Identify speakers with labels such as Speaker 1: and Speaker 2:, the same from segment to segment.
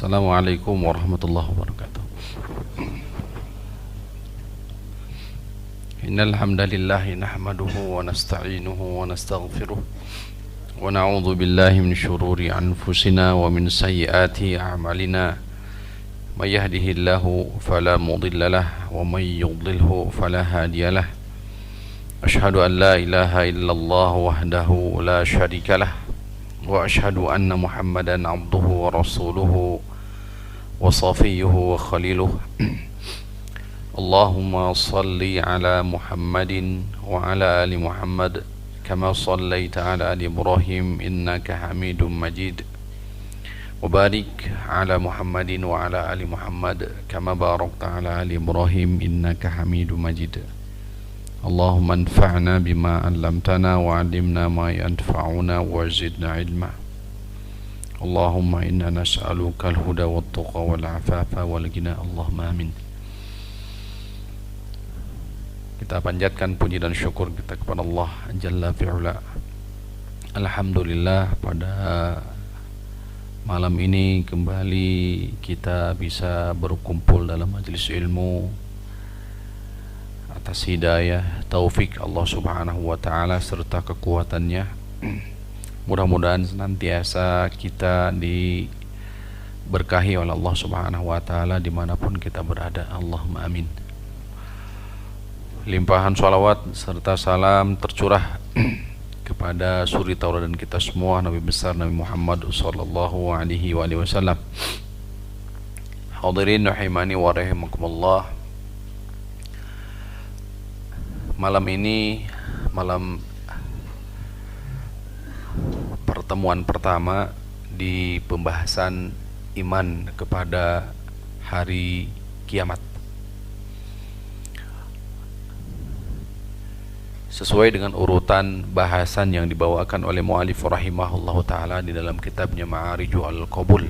Speaker 1: Assalamualaikum warahmatullahi wabarakatuh. Innal hamdalillah nahmaduhu wa nasta'inuhu wa nastaghfiruh wa na'udzu billahi min shururi anfusina wa min sayyiati a'malina. May yahdihillahu fala mudilla lahu wa may yudlilhu fala hadiya lahu. Ashhadu an la ilaha illallah wahdahu la syarika lahu wa ashhadu anna Muhammadan abduhu wa rasuluhu wa safiyuhu wa khaliluhu. Allahumma salli ala Muhammadin wa ala ali Muhammad kama sallaita ala ali Ibrahim innaka Hamidum Majid. Wa barik ala Muhammadin wa ala ali Muhammad kama barakta ala ali Ibrahim innaka Hamidum Majid. Allahumma anfa'na bima 'allamtana wa 'allimna ma yanfa'una wa zidna ilma. Allahumma inna nas'aluka al-huda wat-tuqa wal-'afafa wal-ghina. Allahumma amin. Kita panjatkan puji dan syukur kita kepada Allah Jalla fi'ula. Alhamdulillah, pada malam ini kembali kita bisa berkumpul dalam majelis ilmu atas hidayah, taufik Allah subhanahu wa ta'ala serta kekuatannya. Mudah-mudahan senantiasa kita diberkahi oleh Allah subhanahu wa ta'ala dimanapun kita berada. Allahumma amin. Limpahan salawat serta salam tercurah kepada suri tauladan kita semua, Nabi besar Nabi Muhammad sallallahu alaihi wasallam. Hadirin rahimani wa rahimakumullah. Malam ini malam pertemuan pertama di pembahasan iman kepada hari kiamat. Sesuai dengan urutan bahasan yang dibawakan oleh mu'alif rahimahullahu ta'ala di dalam kitabnya Ma'ariju al-Qabul,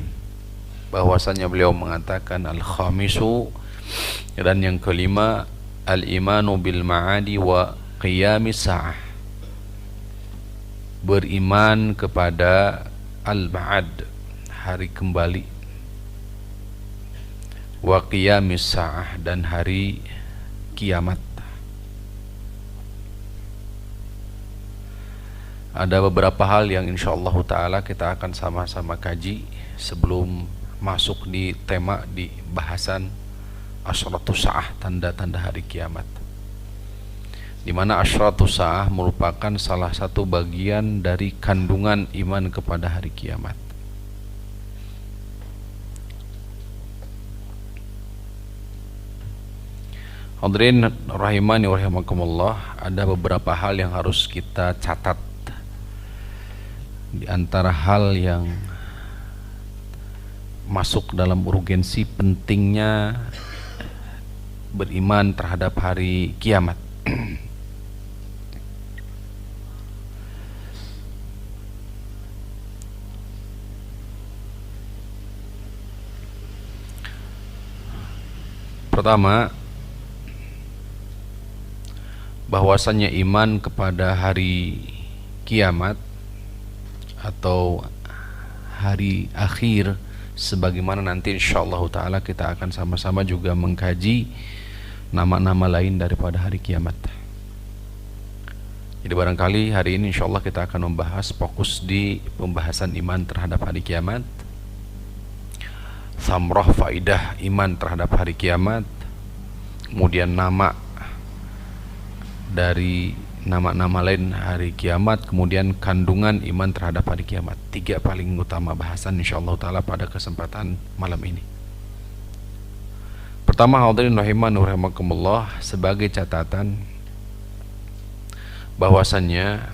Speaker 1: bahwasannya beliau mengatakan al-khamisu, dan yang kelima al-imanu bil ma'adi wa qiyamis sa'ah, beriman kepada al-ma'ad, hari kembali, wa qiyamis sa'ah, dan hari kiamat. Ada beberapa hal yang insyaallah ta'ala kita akan sama-sama kaji sebelum masuk di tema di bahasan asyratus sa'ah, tanda-tanda hari kiamat, di mana asyratus sa'ah merupakan salah satu bagian dari kandungan iman kepada hari kiamat. Hadirin rahimani wa rahimakumullah, ada beberapa hal yang harus kita catat. Di antara hal yang masuk dalam urgensi pentingnya beriman terhadap hari kiamat. Pertama, bahwasannya iman kepada hari kiamat atau hari akhir, sebagaimana nanti insyaallah ta'ala kita akan sama-sama juga mengkaji nama-nama lain daripada hari kiamat. Jadi barangkali hari ini insyaallah kita akan membahas fokus di pembahasan iman terhadap hari kiamat, samrah faidah iman terhadap hari kiamat, kemudian nama dari nama-nama lain hari kiamat, kemudian kandungan iman terhadap hari kiamat. Tiga paling utama bahasan insyaallah ta'ala pada kesempatan malam ini. Pertama, hadirin rahiman wa rahimakumullah, sebagai catatan bahwasannya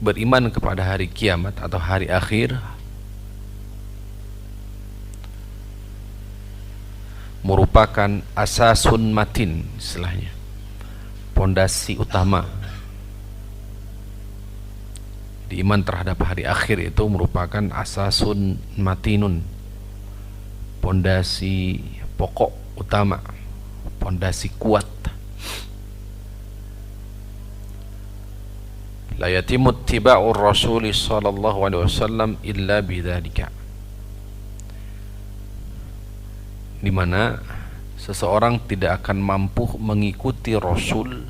Speaker 1: beriman kepada hari kiamat atau hari akhir merupakan asasun matin, istilahnya pondasi utama. Di iman terhadap hari akhir itu merupakan asasun matinun, pondasi pokok utama, pondasi kuat. la yatimmu ittiba'ur rasul sallallahu alaihi wasallam illa bidzalika, di mana seseorang tidak akan mampu mengikuti Rasul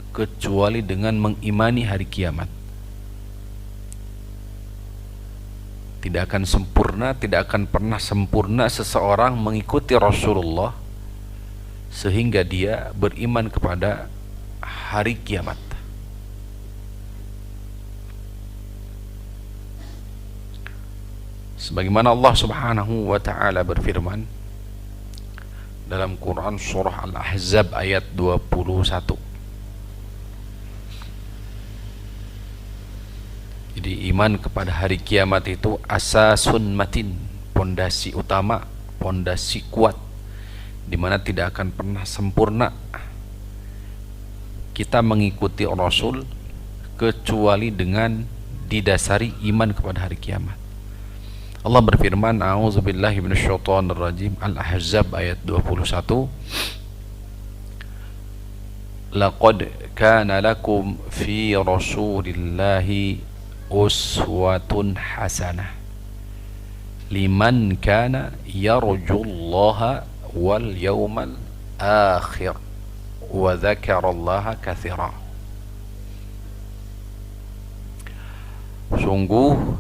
Speaker 1: kecuali dengan mengimani hari kiamat. Tidak akan sempurna, tidak akan pernah sempurna seseorang mengikuti Rasulullah sehingga dia beriman kepada hari kiamat. Sebagaimana Allah Subhanahu wa taala berfirman dalam Quran surah Al-Ahzab ayat 21. Jadi iman kepada hari kiamat itu asasun matin, pondasi utama, pondasi kuat, di mana tidak akan pernah sempurna kita mengikuti Rasul kecuali dengan didasari iman kepada hari kiamat. Allah berfirman, a'udzubillahi minasyaitonir rajim, Al-Ahzab ayat 21. Laqad kana lakum fi rasulillahi uswatun hasanah liman kana yarjullaha wal yawmal akhir wa dzakarallaha katsira. Sungguh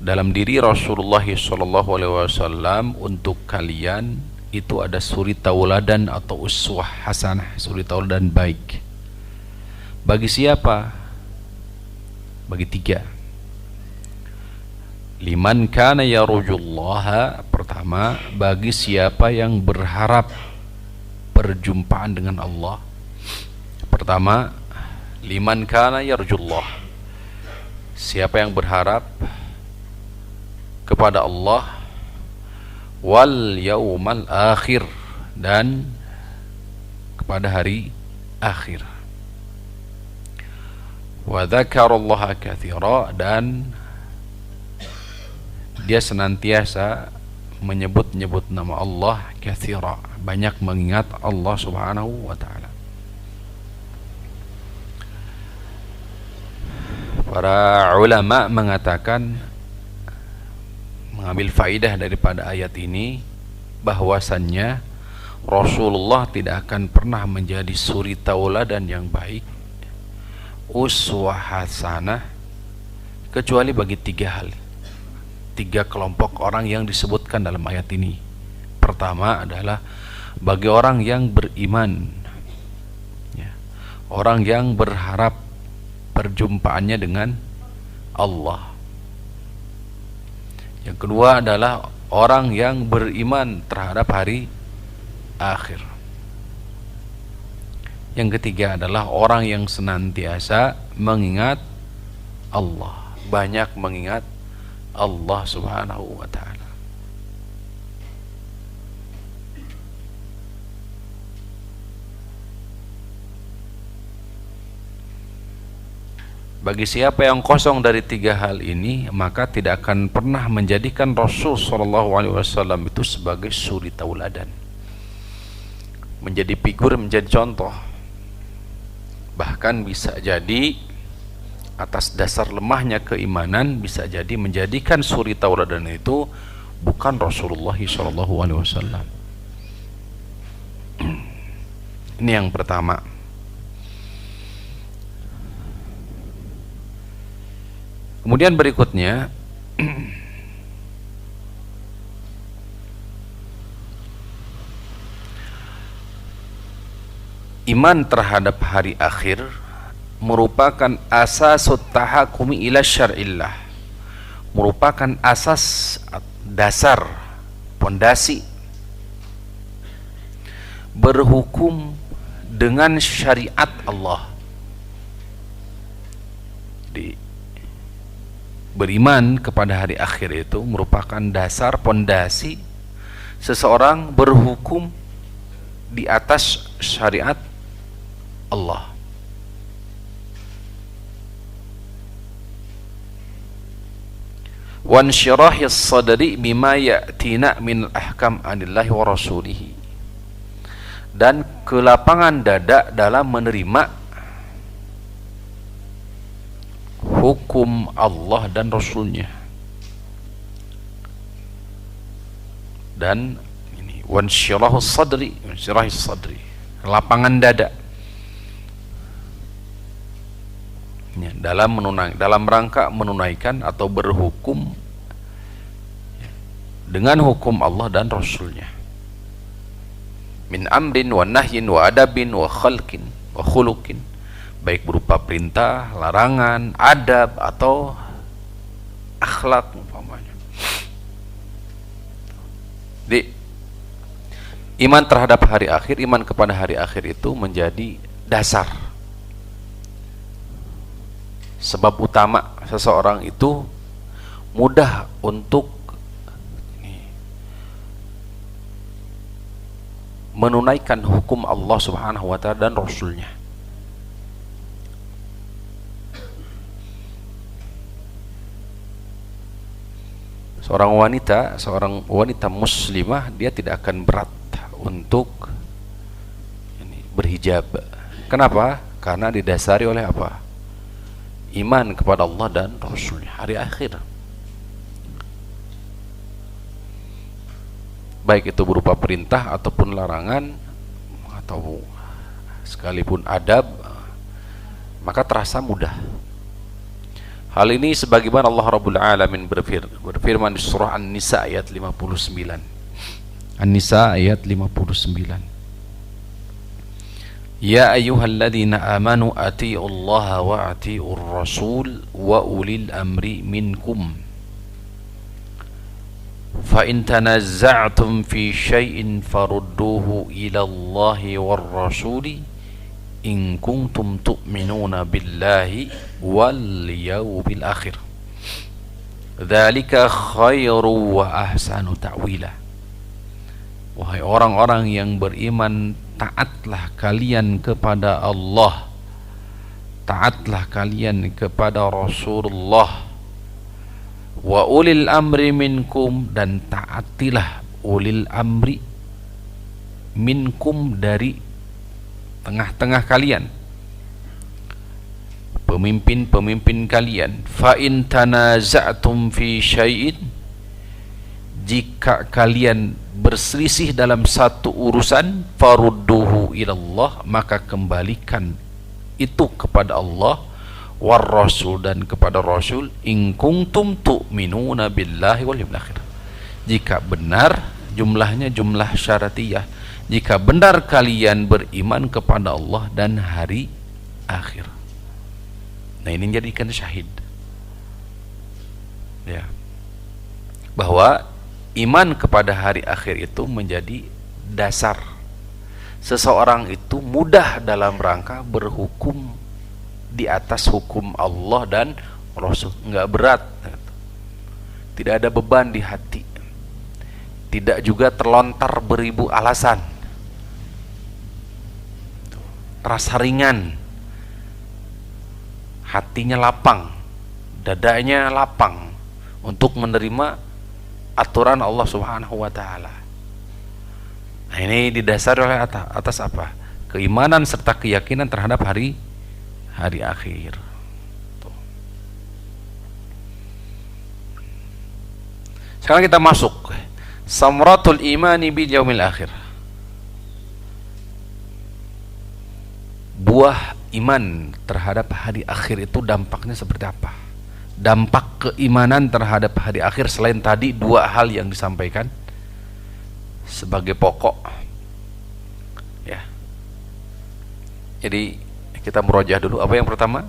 Speaker 1: dalam diri Rasulullah SAW untuk kalian itu ada suri tauladan atau uswah hasanah, suri tauladan baik. Bagi siapa? Bagi tiga. Liman kana yarjullaha, pertama bagi siapa yang berharap perjumpaan dengan Allah. Pertama, liman kana yarjullah, siapa yang berharap kepada Allah, wal yaumal akhir, dan kepada hari akhir, wa dzakarallaha katsira, dan dia senantiasa menyebut-nyebut nama Allah, katsira, banyak mengingat Allah Subhanahu wa taala. Para ulama mengatakan, mengambil faidah daripada ayat ini, bahwasannya Rasulullah tidak akan pernah menjadi suri tauladan yang baik, uswah hasanah, kecuali bagi tiga hal, tiga kelompok orang yang disebutkan dalam ayat ini. Pertama adalah bagi orang yang beriman, ya, orang yang berharap perjumpaannya dengan Allah. Yang kedua adalah orang yang beriman terhadap hari akhir. Yang ketiga adalah orang yang senantiasa mengingat Allah, banyak mengingat Allah Subhanahu wa ta'ala. Bagi siapa yang kosong dari tiga hal ini, maka tidak akan pernah menjadikan Rasul SAW itu sebagai suri tauladan, menjadi figur, menjadi contoh. Bahkan bisa jadi atas dasar lemahnya keimanan, bisa jadi menjadikan suri tauladan itu bukan Rasulullah SAW. Ini yang pertama. Kemudian berikutnya, iman terhadap hari akhir merupakan asasut tahakumi ila syar'illah, merupakan asas, dasar, pondasi berhukum dengan syariat Allah. Beriman kepada hari akhir itu merupakan dasar, pondasi seseorang berhukum di atas syariat Allah. Wan syirahis sadri bima ya'tina min ahkam anillahi wa rasulihi, dan kelapangan dada dalam menerima hukum Allah dan Rasulnya. Dan ini wansyirahus sadri, lapangan dada. Ya, dalam rangka menunaikan atau berhukum dengan hukum Allah dan Rasulnya. Min amrin wa nahyin wa adabin wa khalqin wa khuluqin, baik berupa perintah, larangan, adab atau akhlak umpamanya. Di iman terhadap hari akhir, iman kepada hari akhir itu menjadi dasar, sebab utama seseorang itu mudah untuk menunaikan hukum Allah Subhanahu wa ta'ala dan Rasulnya. Seorang wanita muslimah, dia tidak akan berat untuk berhijab. Kenapa? Karena didasari oleh apa? Iman kepada Allah dan Rasulnya, hari akhir. Baik itu berupa perintah ataupun larangan, atau sekalipun adab, maka terasa mudah. Hal ini sebagaimana Allah Rabbul Alamin berfirman di surah An-Nisa ayat 59. An-Nisa ayat 59. Ya ayyuhalladzina amanu atiiullaha wa atiiur rasul wa ulil amri minkum. فَإِن تَنَزَّعْتُمْ فِي شَيْءٍ فَرُدُّوهُ إِلَى اللَّهِ وَالرَّسُولِ إِن كُنتُمْ تُؤْمِنُونَ بِاللَّهِ وَالْيَوْمِ الْآخِرِ ذَلِكَ خَيْرٌ وَأَحْسَنُ تَأْوِيلًا. Wahai orang-orang yang beriman, taatlah kalian kepada Allah, taatlah kalian kepada Rasulullah, wa ulil amri minkum, dan taatilah ulil amri minkum, dari tengah-tengah kalian, pemimpin-pemimpin kalian. Fa in tanaza'tum fi syai'in, jika kalian berselisih dalam satu urusan, farudduhu ilallah, maka kembalikan itu kepada Allah, war rasul, dan kepada Rasul, in kuntum tu'minuna billahi wal yawmil akhir, jika benar, jumlahnya jumlah syaratiyah, jika benar kalian beriman kepada Allah dan hari akhir. Nah, ini jadikan syahid ya, bahwa iman kepada hari akhir itu menjadi dasar seseorang itu mudah dalam rangka berhukum di atas hukum Allah dan Rasul, enggak berat, tidak ada beban di hati, tidak juga terlontar beribu alasan, terasa ringan, hatinya lapang, dadanya lapang untuk menerima aturan Allah Subhanahu wa ta'ala. Nah, ini didasari oleh atas apa? Keimanan serta keyakinan terhadap hari akhir. Tuh. Sekarang kita masuk samratul imani bil yaumil akhir. Buah iman terhadap hari akhir itu dampaknya seperti apa? Dampak keimanan terhadap hari akhir selain tadi dua hal yang disampaikan sebagai pokok ya. Jadi kita merojah dulu. Apa yang pertama?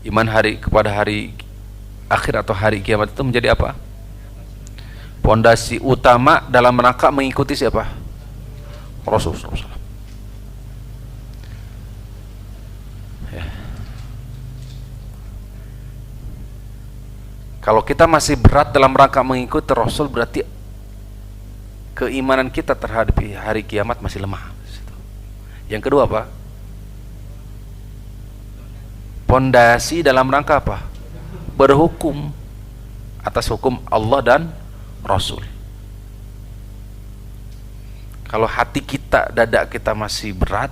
Speaker 1: Iman kepada hari akhir atau hari kiamat itu menjadi apa? Pondasi utama dalam rangka mengikuti siapa? Rasulullah SAW. Ya. Kalau kita masih berat dalam rangka mengikuti Rasul, berarti keimanan kita terhadap hari kiamat masih lemah. Yang kedua apa? Pondasi dalam rangka apa? Berhukum atas hukum Allah dan Rasul. Kalau hati kita, dada kita masih berat,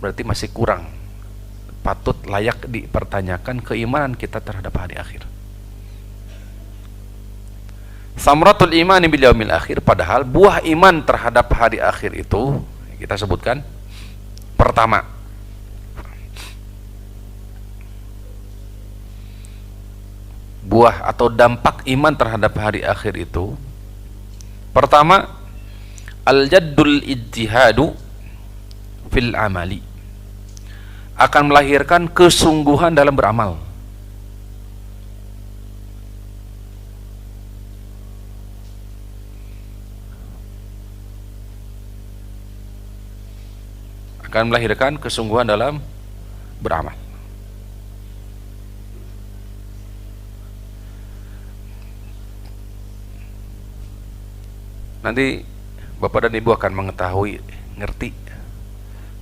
Speaker 1: berarti masih kurang patut layak dipertanyakan keimanan kita terhadap hari akhir. Samratul imani bil yaumil akhir, padahal buah iman terhadap hari akhir itu kita sebutkan pertama, buah atau dampak iman terhadap hari akhir itu pertama, al-jaddul ijtihadu fil amali, akan melahirkan kesungguhan dalam beramal. Akan melahirkan kesungguhan dalam beramal. Nanti Bapak dan Ibu akan mengetahui, ngerti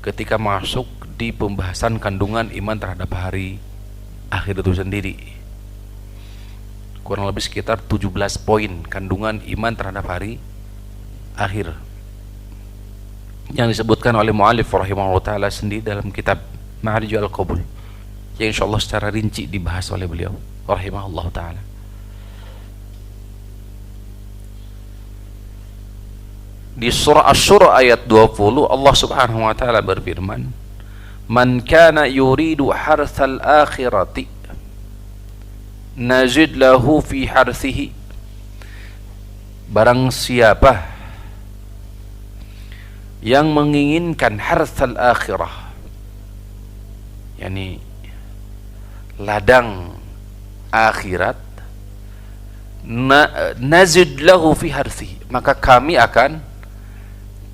Speaker 1: ketika masuk di pembahasan kandungan iman terhadap hari akhir itu sendiri. Kurang lebih sekitar 17 poin kandungan iman terhadap hari akhir yang disebutkan oleh mu'allif rahimahullah ta'ala sendiri dalam kitab Ma'arijul Qabul, yang insyaallah secara rinci dibahas oleh beliau rahimahullah ta'ala. Di surah Asy-Syura ayat 20 Allah subhanahu wa ta'ala berfirman, man kana yuridu harthal akhirati nazid lahu fi harthihi, barang siapa yang menginginkan harthal akhirah, yakni ladang akhirat, nazid lahu fi harthihi, maka kami akan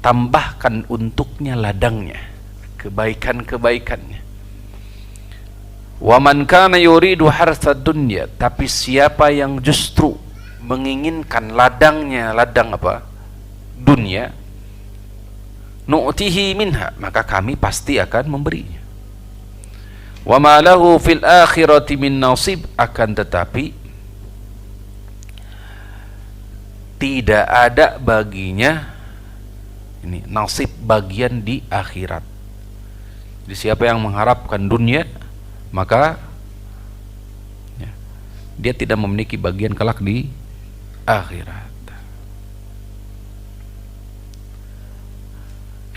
Speaker 1: tambahkan untuknya ladangnya, kebaikan-kebaikannya. Wa man kana yuridu harthad dunya, tapi siapa yang justru menginginkan ladangnya, ladang apa? Dunia, nu'tihi minha, maka kami pasti akan memberinya. Wa ma lahu fil akhirati min nasib, akan tetapi tidak ada baginya ini nasib, bagian di akhirat. Jadi siapa yang mengharapkan dunia, maka ya, dia tidak memiliki bagian kelak di akhirat.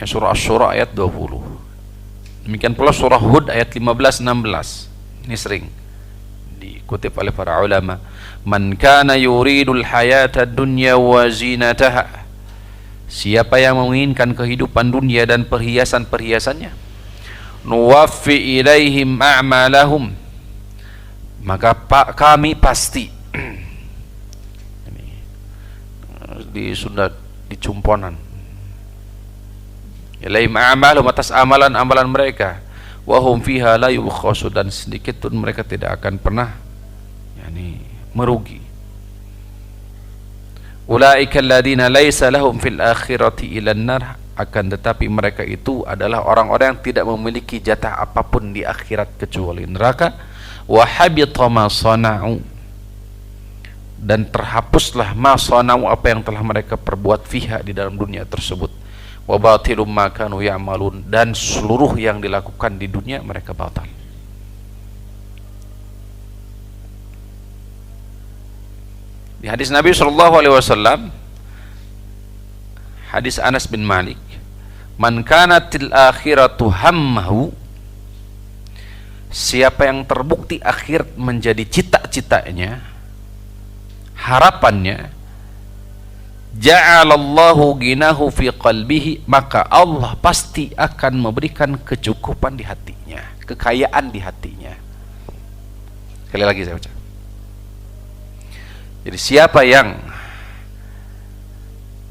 Speaker 1: Ya, surah Asy-Syura ayat 20. Demikian pula surah Hud ayat 15-16. Ini sering dikutip oleh para ulama. Man kana yuridul hayata dunya wa zinataha, siapa yang menginginkan kehidupan dunia dan perhiasan-perhiasannya, nuwaffi ilaihim a'malahum, maka kami pasti ini di Sunda di Cumponan, ilaihim a'malahum, atas amalan-amalan mereka, wa hum fiha la yubkhasu, dan sedikit pun mereka tidak akan pernah yani merugi. Ulaika alladziina laisa lahum fil akhirati ilan nar, akan tetapi mereka itu adalah orang-orang yang tidak memiliki jatah apapun di akhirat kecuali neraka. Wa habita ma sana'u, dan terhapuslah ma sana'u, apa yang telah mereka perbuat fiha, di dalam dunia tersebut. Wa batilum ma kanu ya'malun, dan seluruh yang dilakukan di dunia mereka batal. Di hadis Nabi SAW, hadis Anas bin Malik, man kanatil akhiratu hammahu, siapa yang terbukti akhir menjadi cita-citanya, harapannya, ja'alallahu ginahu fi qalbihi, maka Allah pasti akan memberikan kecukupan di hatinya, kekayaan di hatinya. Sekali lagi saya baca. Jadi siapa yang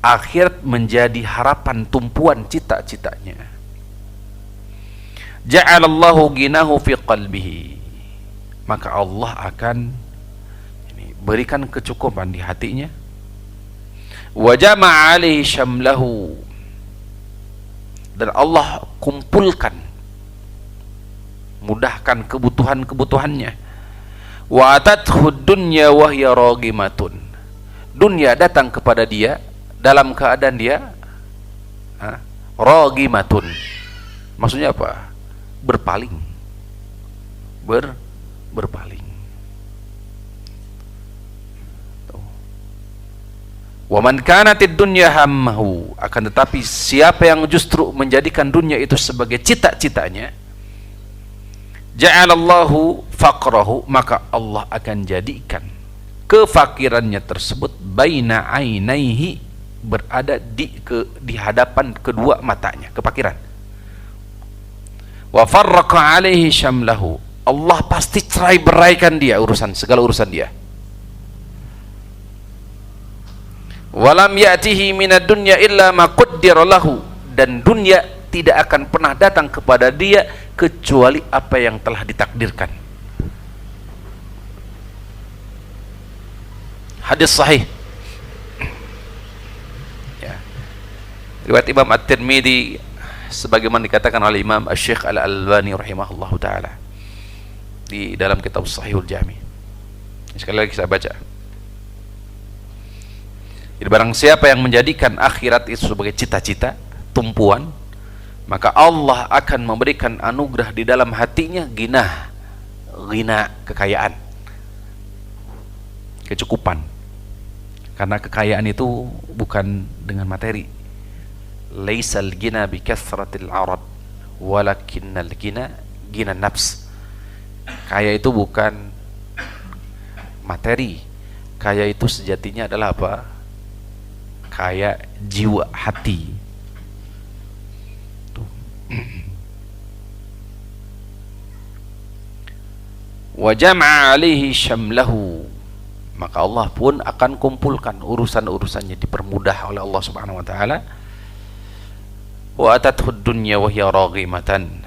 Speaker 1: akhirat menjadi harapan, tumpuan cita-citanya, ja'alallahu ginahu fi qalbihi, maka Allah akan berikan kecukupan di hatinya. Wa jama'a alaihi syamlahu, dan Allah kumpulkan, mudahkan kebutuhan-kebutuhannya. Wa atathu dunya wa hiya ragimatun, dunia datang kepada dia dalam keadaan dia ragimatun, maksudnya apa? Berpaling, berpaling. Wa man kanatid dunya hammahu, akan tetapi siapa yang justru menjadikan dunia itu sebagai cita-citanya, ja'alallahu faqrahu, maka Allah akan jadikan kefakirannya tersebut baina ainaihi, berada di hadapan kedua matanya, kefakiran. Wa farraqa alaihi syamlahu, Allah pasti cerai-beraikan dia segala urusan dia. Walam ya'tihi minad dunya illa ma qaddara lahu, dan dunia tidak akan pernah datang kepada dia kecuali apa yang telah ditakdirkan. Hadis sahih, ya, riwayat Imam At-Tirmidzi sebagaimana dikatakan oleh Imam Asy-Syaikh Al-Albani rahimahullahu taala di dalam kitab Sahihul Jami. Sekali lagi saya baca. Jadi barang siapa yang menjadikan akhirat itu sebagai cita-cita, tumpuan, maka Allah akan memberikan anugerah di dalam hatinya ghina, kekayaan, kecukupan. Karena kekayaan itu bukan dengan materi. Laisal ghina bi kathratil arad, walakinnal ghina nafs. Kaya itu bukan materi. Kaya itu sejatinya adalah apa? Kaya jiwa, hati. Wa jama'a alaihi syamlahu, maka Allah pun akan kumpulkan urusan-urusannya, dipermudah oleh Allah Subhanahu wa taala. Wa atathu dunya wa hiya raghimatan,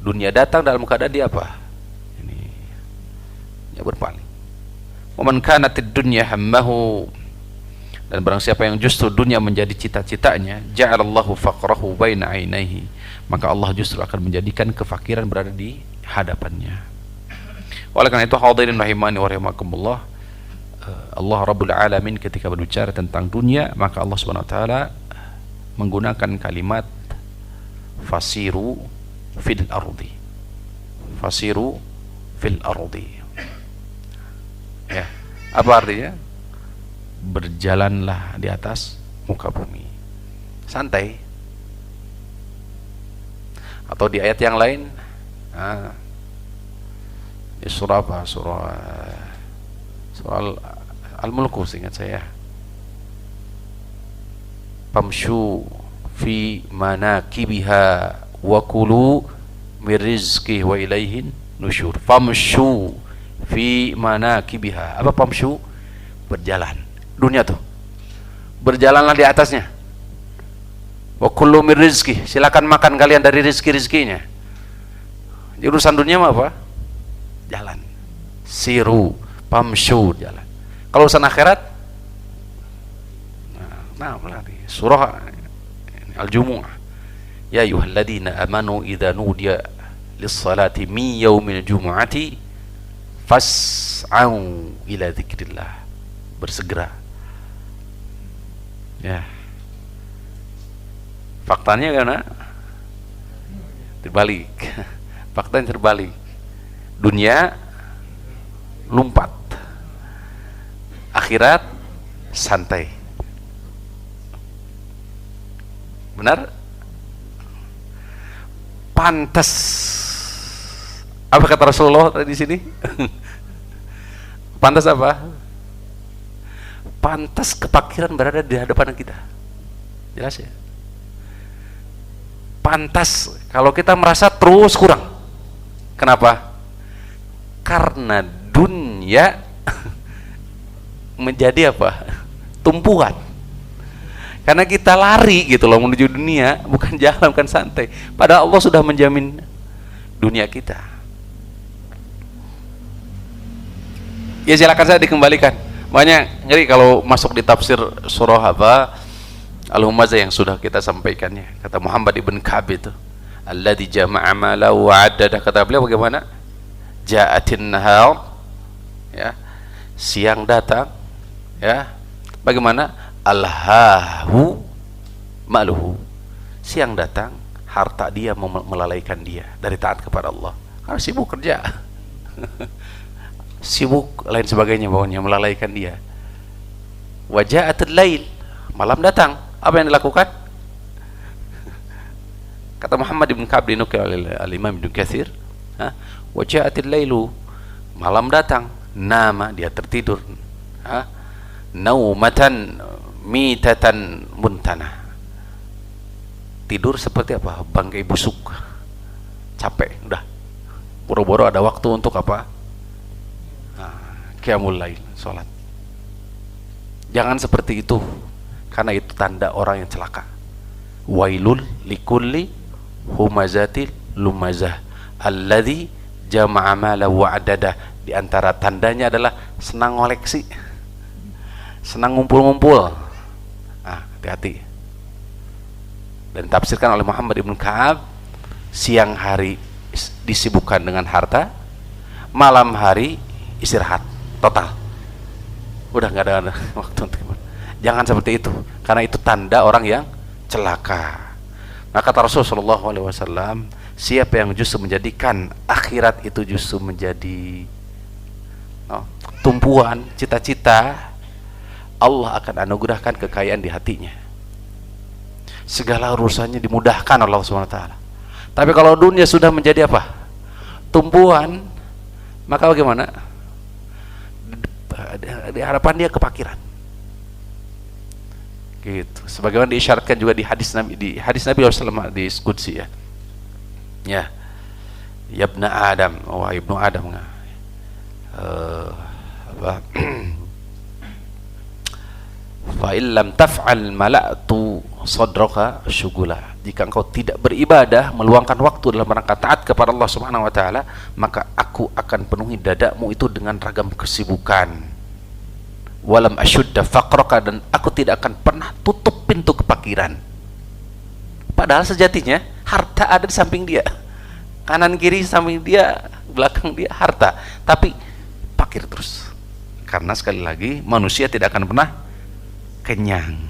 Speaker 1: dunia datang dalam keadaan dia apa? Dia berpaling. Wa man kanatid dunya hammahu, dan barang siapa yang justru dunia menjadi cita-citanya, ja'alallahu faqrahu baina ainaihi, maka Allah justru akan menjadikan kefakiran berada di hadapannya. Oleh karena itu, hadirin rahimani wa rahimakumullah, Allah Rabbul Alamin ketika berbicara tentang dunia, maka Allah Subhanahu wa taala menggunakan kalimat fasiru fil ardi. Fasiru fil ardi. Ya, apa artinya? Berjalanlah di atas muka bumi, santai. Atau di ayat yang lain, di surah apa? Surah Al-Mulk, ingat saya. Famshu fi manakibiha wa kulu min rizqihi wa ilaihin nusyur. Famshu fi manakibiha. Apa famshu? Berjalan. Dunia tuh, berjalanlah di atasnya. Wa kullu min rizqi, silakan makan kalian dari rizki-rizkinya. Di urusan dunia mah apa? Jalan. Siru, pamshu, jalan. Kalau urusan akhirat, nah lari. Surah Al-Jumu'ah. Ya ayyuhalladzina amanu idza nudiya lis-salati min yaumil jumu'ati fas'au ila dzikrillah. Bersegera. Ya, faktanya karena terbalik. Faktanya terbalik. Dunia lompat, akhirat santai. Benar? Pantas. Apa kata Rasulullah tadi di sini? Pantas apa? Pantas kefakiran berada di hadapan kita. Jelas ya? Pantas kalau kita merasa terus kurang. Kenapa? Karena dunia menjadi apa? Tumpuan. Karena kita lari gitu loh menuju dunia, bukan jalan, bukan santai. Padahal Allah sudah menjamin dunia kita. Ya silakan saya dikembalikan. Makanya ngeri kalau masuk di tafsir surah apa Al-Humazah yang sudah kita sampaikannya. Kata Muhammad ibn Ka'ab itu, alladzi jama'a mala wa 'addada. Kata beliau bagaimana? Ja'atin nahar, ya, siang datang, ya. Bagaimana? Alhahu maluhu. Siang datang, harta dia melalaikan dia dari taat kepada Allah, karena sibuk kerja sibuk lain sebagainya, bawahnya melalaikan dia. Waja'atul lail, malam datang, apa yang dilakukan? Kata Muhammad ibn Ka'ab dinukil oleh al-Imam Ibn Katsir, waja'atul lailu, malam datang, nama, dia tertidur, naumatan mitatan muntana, tidur seperti apa? Bangkai busuk, capek, udah boro-boro ada waktu untuk apa? Qiyamul lail, sholat. Jangan seperti itu, karena itu tanda orang yang celaka. Wailul likulli humazatil lumazah alladzi jama'a malahu wa adada. Di antara tandanya adalah senang ngoleksi, senang ngumpul-ngumpul. Hati-hati. Dan tafsirkan oleh Muhammad ibn Ka'ab, siang hari disibukkan dengan harta, malam hari istirahat total, udah nggak ada waktu untuk. Jangan seperti itu, karena itu tanda orang yang celaka. Nah, kata Rasulullah SAW, siapa yang justru menjadikan akhirat itu justru menjadi tumpuan cita-cita, Allah akan anugerahkan kekayaan di hatinya, segala urusannya dimudahkan Allah SWT. Tapi kalau dunia sudah menjadi apa? Tumpuan, maka bagaimana? Di harapan dia kepakiran. Gitu. Sebagaimana diisyaratkan juga di hadis Nabi SAW di Qudsi, ya. Ya. Ya ibna Adam, wah ibnu Adam. Fa illam taf'al mala'tu sadraka syugula. Jika engkau tidak beribadah, meluangkan waktu dalam rangka taat kepada Allah Subhanahu wa taala, maka aku akan penuhi dadamu itu dengan ragam kesibukan. Walam asyudda faqraka, dan aku tidak akan pernah tutup pintu kepakiran. Padahal sejatinya harta ada di samping dia, kanan kiri samping dia, belakang dia harta, tapi pakir terus. Karena sekali lagi manusia tidak akan pernah kenyang.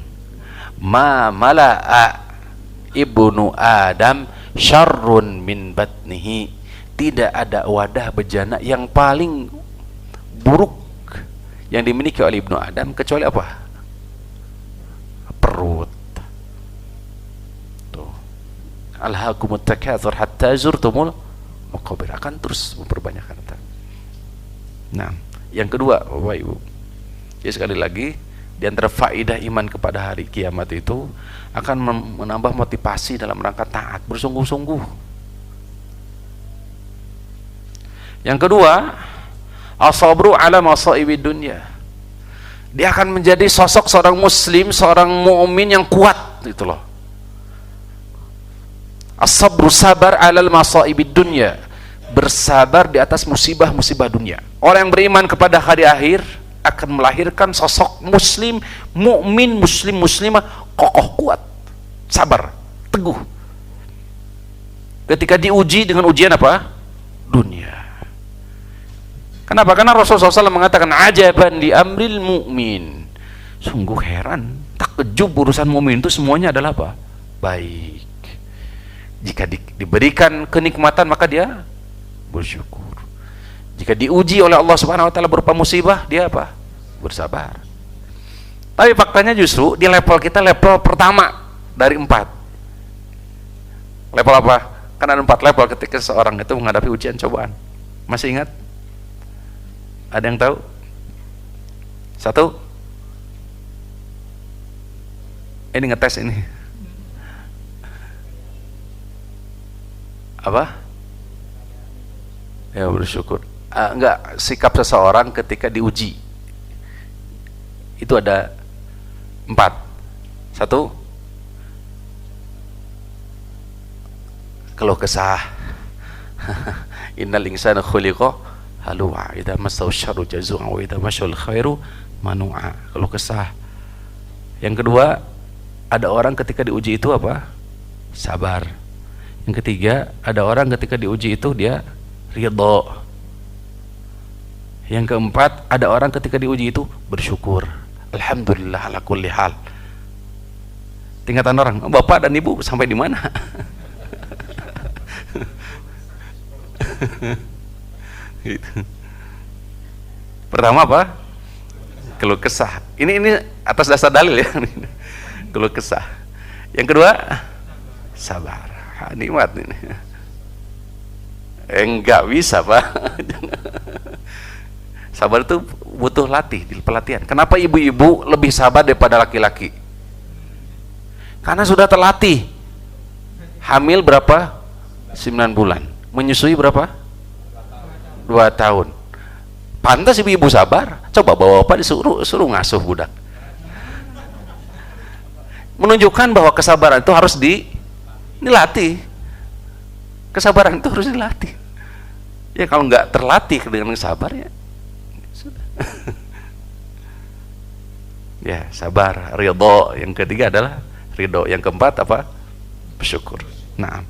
Speaker 1: Ma mala'a ibnu Adam syarrun min batnihi. Tidak ada wadah bejana yang paling buruk yang dimiliki oleh ibnu Adam kecuali apa? Perut. Tuh. Alhaakumut takatsur hatta zurtumul maqabir, akan terus memperbanyak harta. Nah, yang kedua, Bapak Ibu, ya sekali lagi, di antara faidah iman kepada hari kiamat itu akan menambah motivasi dalam rangka taat, bersungguh-sungguh. Yang kedua, as-sabru ala masaibid dunya. Dia akan menjadi sosok seorang muslim, seorang mukmin yang kuat, gitu loh. As-sabru, sabar alal masaibid dunya, bersabar di atas musibah-musibah dunia. Orang yang beriman kepada hari akhir akan melahirkan sosok muslim, mukmin, muslimah kokoh, kuat, sabar, teguh. Ketika diuji dengan ujian apa? Dunia. Kenapa? Karena Rasulullah SAW mengatakan ajaban li amril mu'min. Sungguh heran, takjub urusan mukmin itu semuanya adalah apa? Baik. Jika diberikan kenikmatan maka dia bersyukur. Jika diuji oleh Allah Subhanahu wa taala berupa musibah, dia apa? Bersabar. Tapi faktanya justru di level kita level pertama dari 4. Level apa? Kan ada 4 level ketika seorang itu menghadapi ujian cobaan. Masih ingat? Ada yang tahu? 1. Ini ngetes ini. Apa? Ya, bersyukur. Enggak, sikap seseorang ketika diuji itu ada 4. 1, keluh kesah. Innal insana khuliqa halu'a idza massahu syarru jazu'a wa idza massahu khairu manu'a. Keluh kesah. Yang kedua, ada orang ketika diuji itu apa? Sabar. Yang ketiga, ada orang ketika diuji itu dia ridho. Yang keempat, ada orang ketika diuji itu bersyukur. Alhamdulillah ala kulli hal. Tingkatan orang, bapak dan ibu sampai di mana? Gitu. Pertama apa? Keluh kesah. Ini atas dasar dalil ya. Keluh kesah. Yang kedua, sabar. Nikmat ini. Enggak bisa, Pak. Sabar itu butuh pelatihan. Kenapa ibu-ibu lebih sabar daripada laki-laki? Karena sudah terlatih. Hamil berapa? 9 bulan. Menyusui berapa? 2 tahun. Pantas ibu-ibu sabar. Coba bapak suruh ngasuh budak. Menunjukkan bahwa kesabaran itu harus dilatih. Kesabaran itu harus dilatih. Ya kalau nggak terlatih dengan sabar ya sudah. Ya sabar, ridho. Yang ketiga adalah ridho. Yang keempat apa? Bersyukur. Nah,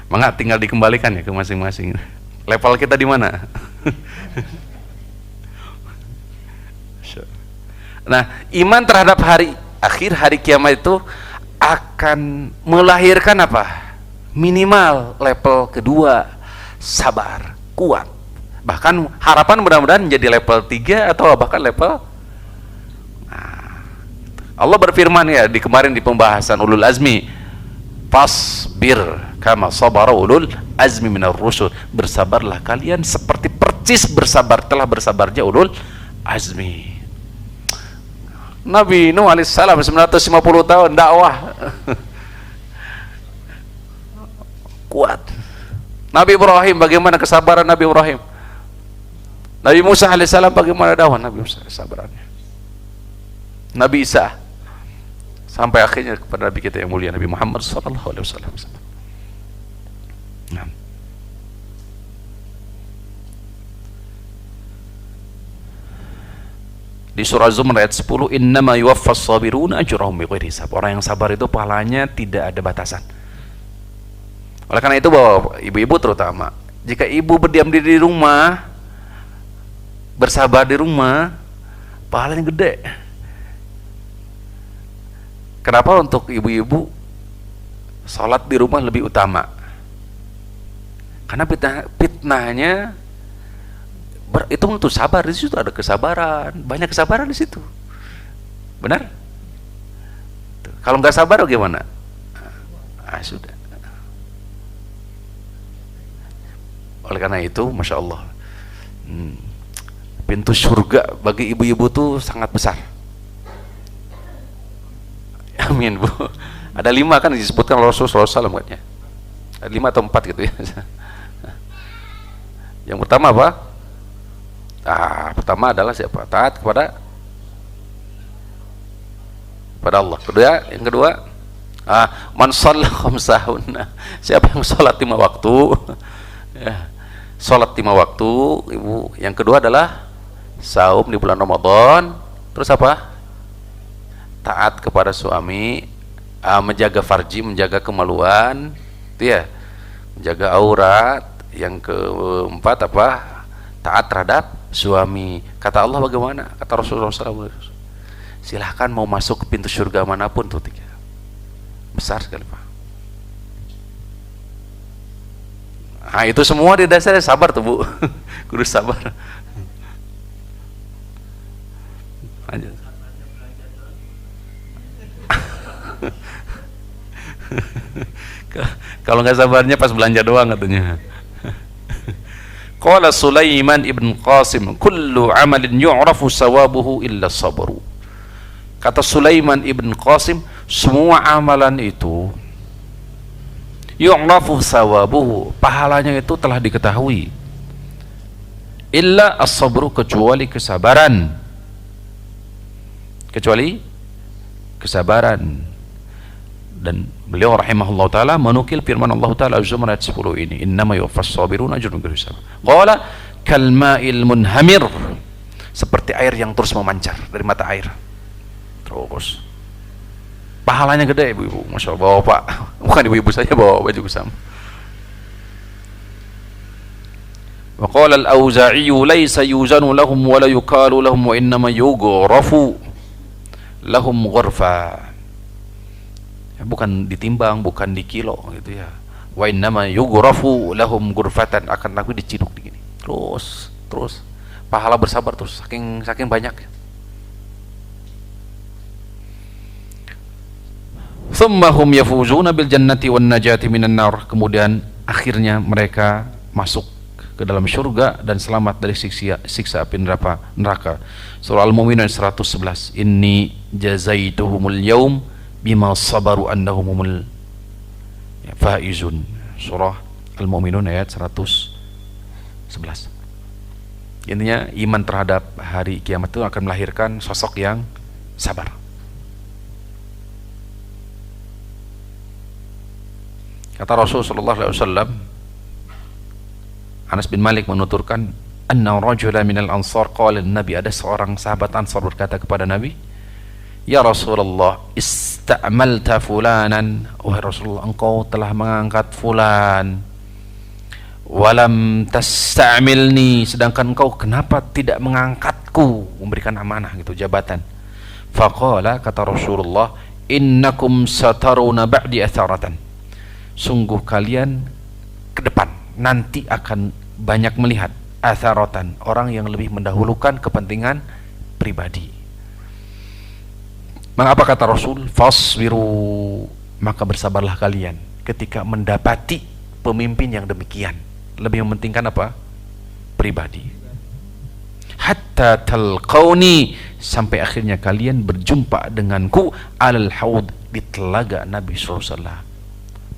Speaker 1: maka tinggal dikembalikan ya ke masing-masing. Level kita di mana? Nah, iman terhadap hari akhir, hari kiamat itu akan melahirkan apa? Minimal level kedua, sabar, kuat. Bahkan harapan mudah-mudahan menjadi level 3 atau bahkan level. Nah, Allah berfirman ya di kemarin di pembahasan ulul azmi, fasbir kama sabara ulul azmi minar rusul. Bersabarlah kalian seperti percis telah bersabarnya ulul azmi. Nabi Nuh alaihissalam 950 tahun dakwah kuat. Nabi Ibrahim, bagaimana kesabaran Nabi Ibrahim? Nabi Musa alaihissalam, bagaimana dakwah Nabi Musa kesabarannya? Nabi Isa sampai akhirnya kepada Nabi kita yang mulia Nabi Muhammad sallallahu alaihi wasallam. Nah. Di surah Zumar ayat 10, innama yuwaffas sabiruna ajrahum bighairi hisab. Orang yang sabar itu pahalanya tidak ada batasan. Oleh karena itu bahwa ibu-ibu terutama, jika ibu berdiam diri di rumah, bersabar di rumah, pahalanya gede. Kenapa untuk ibu-ibu sholat di rumah lebih utama? Karena fitnahnya itu untuk sabar. Di situ ada kesabaran, banyak kesabaran di situ. Benar? Kalau nggak sabar bagaimana? Sudah. Oleh karena itu, masya Allah, pintu surga bagi ibu-ibu tuh sangat besar. Amin, Bu. Ada 5 kan disebutkan Rasulullah SAW katanya. Ada 5 atau 4 gitu ya. Yang pertama apa? Pertama adalah siapa? Taat kepada Allah. Yang kedua, man shalla khamsahun. Siapa yang sholat 5 waktu? Ya, sholat 5 waktu, ibu. Yang kedua adalah saum di bulan Ramadan. Terus apa? Taat kepada suami, menjaga farji, menjaga kemaluan, itu ya, menjaga aurat. Yang keempat apa? Taat terhadap suami. Kata Allah bagaimana? Kata Rasulullah SAW, silahkan mau masuk ke pintu surga manapun tuh 3. Besar sekali, Pak. Itu semua di dasarnya sabar tuh, Bu. Kudu sabar. Lanjut. Kalau nggak sabarnya pas belanja doang katanya. Qala Sulaiman ibn Qasim, kullu amalin yu'rafu sawabuhu illa sabru. Kata Sulaiman ibn Qasim, semua amalan itu yu'rafu sawabuhu, pahalanya itu telah diketahui, illa as-sabru, kecuali kesabaran. Dan beliau rahimahullah ta'ala menukil firman Allah ta'ala Zumar ayat 10 ini, innama yuwaffas sabiruna ajrahum bighairi hisab. Qala kalma'il munhamir, seperti air yang terus memancar dari mata air. Terus pahalanya gede, ibu-ibu. Masya Allah, bapak, bukan ibu-ibu saja, bapak juga sama. Wa qala al-Auza'i laysa yuzanu lahum wa la yukalu lahum wa innama yughrafu lahum ghurfa. Bukan ditimbang, bukan dikilo gitu ya. Wa innama yughrafu lahum ghurfatan, akan aku diciduk begini. Terus pahala bersabar terus saking banyak. Thumma hum yafuzuna bil jannati wan najati minan nar, kemudian akhirnya mereka masuk ke dalam surga dan selamat dari siksa api neraka. Surah Al-Mu'minun 111. Inni jazaituhumul yaum bima sabaru annahumul faizun. Surah Al-Mu'minun ayat 111. Intinya iman terhadap hari kiamat itu akan melahirkan sosok yang sabar. Kata Rasul sallallahu alaihi wasallam, Anas bin Malik menuturkan, anna rajulan minal ansar qala Nabi, ada seorang sahabat Ansar berkata kepada Nabi, ya Rasulullah, ista'malta fulanan, wahai Rasulullah, engkau telah mengangkat fulan, walam tasta'milni, sedangkan engkau kenapa tidak mengangkatku, memberikan amanah gitu, jabatan. Faqala, kata Rasulullah, innakum sataruna ba'di atharatan, sungguh kalian ke depan nanti akan banyak melihat atharatan, orang yang lebih mendahulukan kepentingan pribadi. Mengapa kata Rasul, fasbiru, maka bersabarlah kalian ketika mendapati pemimpin yang demikian, lebih mementingkan apa? Pribadi. Hatta talqauni, sampai akhirnya kalian berjumpa denganku alal haud, di telaga Nabi sallallahu alaihi wasallam.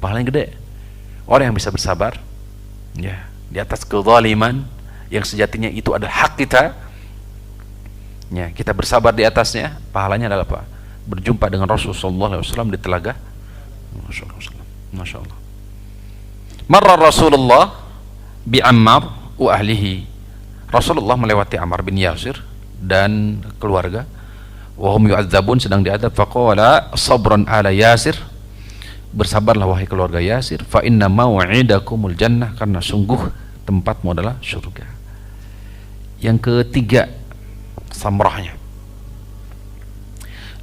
Speaker 1: Pahalanya gede. Orang yang bisa bersabar ya di atas kezaliman yang sejatinya itu adalah hak kita, ya kita bersabar di atasnya, pahalanya adalah apa? Berjumpa dengan Rasulullah SAW di telaga. Masya Allah. Marra Rasulullah bi Ammar wa ahlihi, Rasulullah melewati Ammar bin Yasir dan keluarga, wa hum yu'adzabun, sedang diadab. Faqala sabran ala Yasir, bersabarlah wahai keluarga Yasir, fa inna mau'idakumul jannah, karena sungguh tempatmu adalah surga. Yang ketiga samrahnya,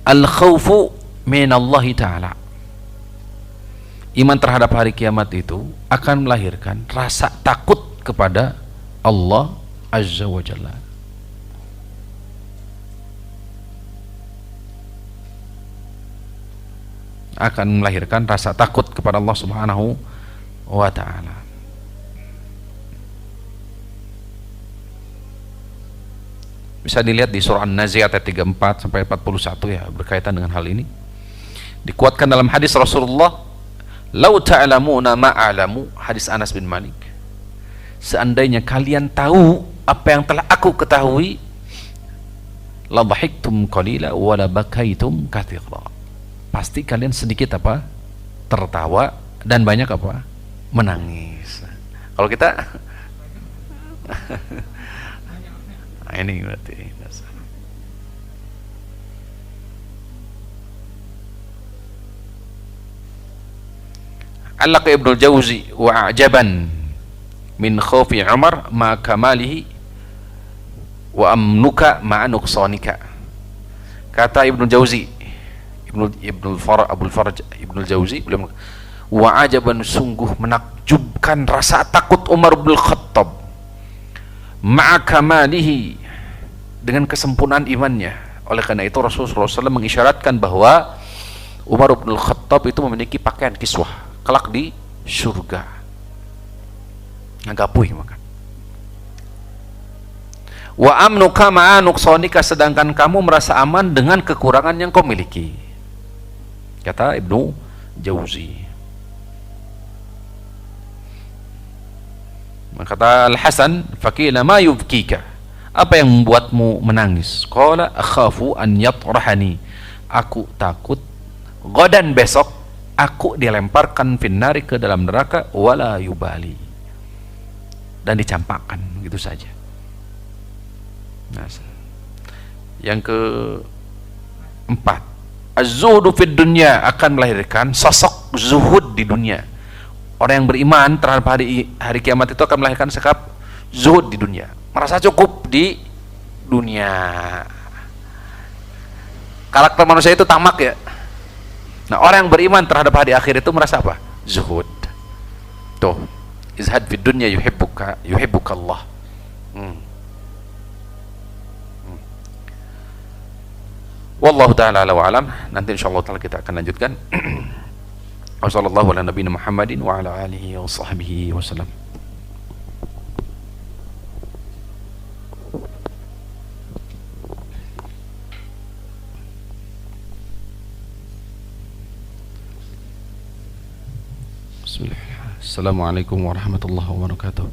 Speaker 1: al khawfu minallahi ta'ala, iman terhadap hari kiamat itu akan melahirkan rasa takut kepada Allah Azza wa Jalla. Akan melahirkan rasa takut kepada Allah Subhanahu wa ta'ala. Bisa dilihat di surah An-Nazi'at ayat 34 sampai 41 ya, berkaitan dengan hal ini. Dikuatkan dalam hadis Rasulullah, lau ta'lamuna ma'alamu, hadis Anas bin Malik, seandainya kalian tahu apa yang telah aku ketahui, la dhahiktum qalila wa la bakaitum katsira, pasti kalian sedikit apa? Tertawa dan banyak apa? Menangis. Kalau kita nah, ini berarti dasar. Allaka Ibnu Jauzi wa ajaban min khawfi Umar ma kamalihi wa amnuka ma nuqsanika. Kata Ibnu Jauzi, Abul Faraj Ibnu Jauzi, beliau wa ajaban, sungguh menakjubkan rasa takut Umar bin Khattab ma'a kamalihi, dengan kesempurnaan imannya. Oleh karena itu Rasulullah SAW mengisyaratkan bahwa Umar bin Khattab itu memiliki pakaian kiswah kelak di surga. Ngagapui maka. Wa amnuka ma'a nuqsanika, sedangkan kamu merasa aman dengan kekurangan yang kau miliki. Kata Ibnu Jauzi. Kata Al-Hasan, faqila ma yubkika, apa yang membuatmu menangis? Qala akhafu an yatrahani, aku takut godan besok aku dilemparkan finnari, ke dalam neraka, wala yubali, dan dicampakkan gitu saja. Nah, yang keempat, az-zuhdu fid dunya, akan melahirkan sosok zuhud di dunia. Orang yang beriman terhadap hari kiamat itu akan melahirkan sikap zuhud di dunia, merasa cukup di dunia. Karakter manusia itu tamak ya. Nah, orang yang beriman terhadap hari akhir itu merasa apa? Zuhud. Tuh, izhad fid dunya yuhibbuka Allah. Wallahu ta'ala ala wa alam. Nanti insyaallah taala kita akan lanjutkan. Wassallallahu ala nabiyina Muhammadin wa ala alihi wa sahbihi wasallam. Bismillah. Assalamualaikum warahmatullahi wabarakatuh.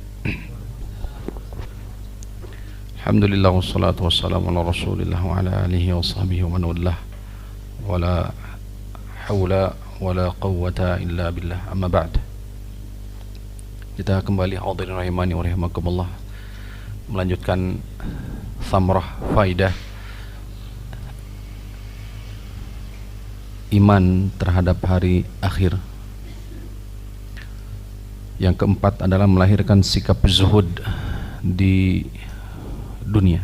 Speaker 1: Alhamdulillah wassalatu wassalamu ala rasulillah wa ala alihi wa sahbihi wa man wallah. Wala hawla wala quwwata illa billah. Amma ba'd. Kita kembali hadirin rahimani wa rahimakumullah, melanjutkan samrah faidah iman terhadap hari akhir. Yang keempat adalah melahirkan sikap zuhud di dunia.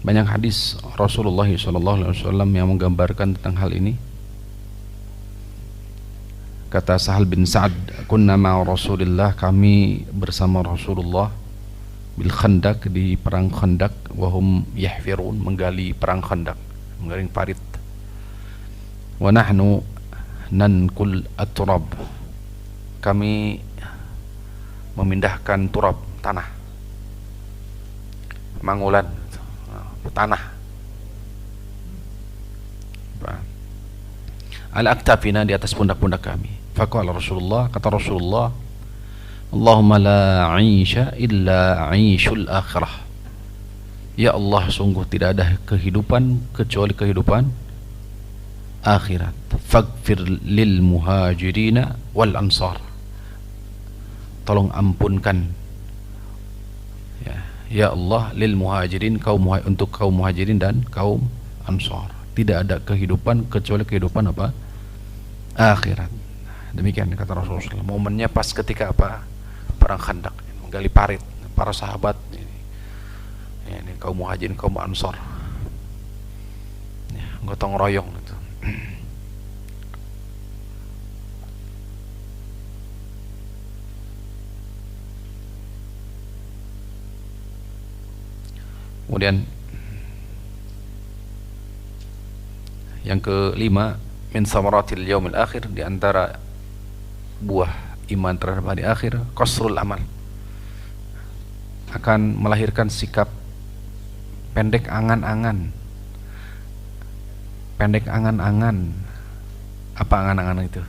Speaker 1: Banyak hadis Rasulullah SAW yang menggambarkan tentang hal ini. Kata Sahal bin Sa'ad, kunna ma'a Rasulillah, kami bersama Rasulullah bil Khandaq, di perang Khandaq, wahum yahfirun, menggali perang Khandaq, menggali parit. Wa nahnu nankul at-turab, kami memindahkan turab, tanah, mangulan, tanah, ala aktafina, di atas pundak-pundak kami. Faqala Rasulullah, kata Rasulullah, Allahumma la 'aisha illa 'aishul akhirah. Ya Allah, sungguh tidak ada kehidupan kecuali kehidupan akhirat. Faghfir lil muhajirina wal ansar, tolong ampunkan, ya Allah, lil muhajirin, untuk kaum muhajirin dan kaum ansar. Tidak ada kehidupan kecuali kehidupan apa? Akhirat. Demikian kata Rasulullah. Momennya pas ketika apa? Perang Khandaq, menggali parit, para sahabat ini kaum muhajirin, kaum ansar, gotong royong gitu. Kemudian yang kelima, min samaratil yaumil akhir, di antara buah iman terhadap hari akhir, qasrul amal, akan melahirkan sikap pendek angan-angan. Pendek angan-angan. Apa angan-angan itu?